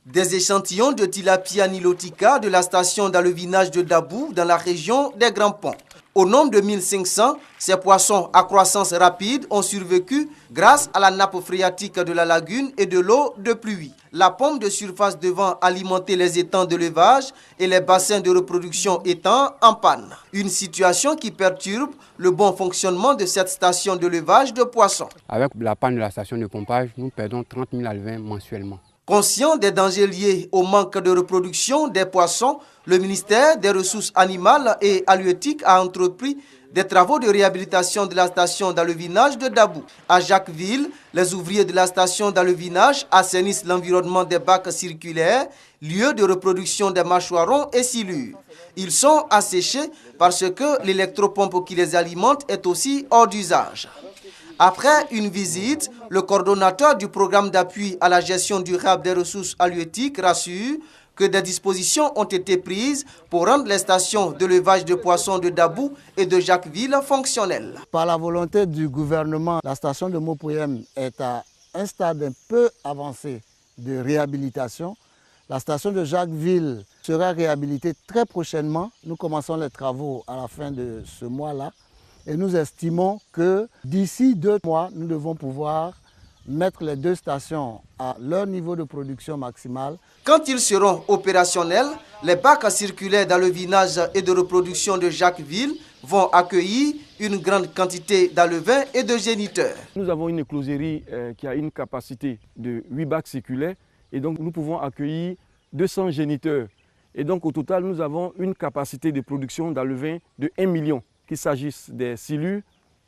Des échantillons de tilapia nilotica de la station d'alevinage de Dabou dans la région des Grands Ponts. Au nombre de 1500, ces poissons à croissance rapide ont survécu grâce à la nappe phréatique de la lagune et de l'eau de pluie. La pompe de surface devant alimenter les étangs d'élevage et les bassins de reproduction étant en panne. Une situation qui perturbe le bon fonctionnement de cette station d'élevage de poissons. Avec la panne de la station de pompage, nous perdons 30 000 alevins mensuellement. Conscient des dangers liés au manque de reproduction des poissons, le ministère des Ressources animales et halieutiques a entrepris des travaux de réhabilitation de la station d'alevinage de Dabou. À Jacquesville, les ouvriers de la station d'alevinage assainissent l'environnement des bacs circulaires, lieu de reproduction des mâchoirons et silures. Ils sont asséchés parce que l'électropompe qui les alimente est aussi hors d'usage. Après une visite, le coordonnateur du programme d'appui à la gestion durable des ressources halieutiques rassure que des dispositions ont été prises pour rendre les stations d'élevage de poissons de Dabou et de Jacquesville fonctionnelles. Par la volonté du gouvernement, la station de Mopoyem est à un stade un peu avancé de réhabilitation. La station de Jacquesville sera réhabilitée très prochainement. Nous commençons les travaux à la fin de ce mois-là. Et nous estimons que d'ici 2 mois, nous devons pouvoir mettre les 2 stations à leur niveau de production maximale. Quand ils seront opérationnels, les bacs circulaires d'alevinage et de reproduction de Jacquesville vont accueillir une grande quantité d'alevins et de géniteurs. Nous avons une écloserie qui a une capacité de 8 bacs circulaires et donc nous pouvons accueillir 200 géniteurs. Et donc au total, nous avons une capacité de production d'alevins de 1 million. Qu'il s'agisse des silures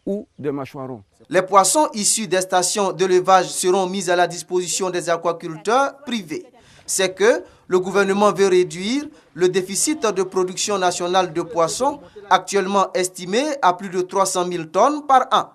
ou des mâchoirons. Les poissons issus des stations d'élevage seront mis à la disposition des aquaculteurs privés. C'est que le gouvernement veut réduire le déficit de production nationale de poissons, actuellement estimé à plus de 300 000 tonnes par an.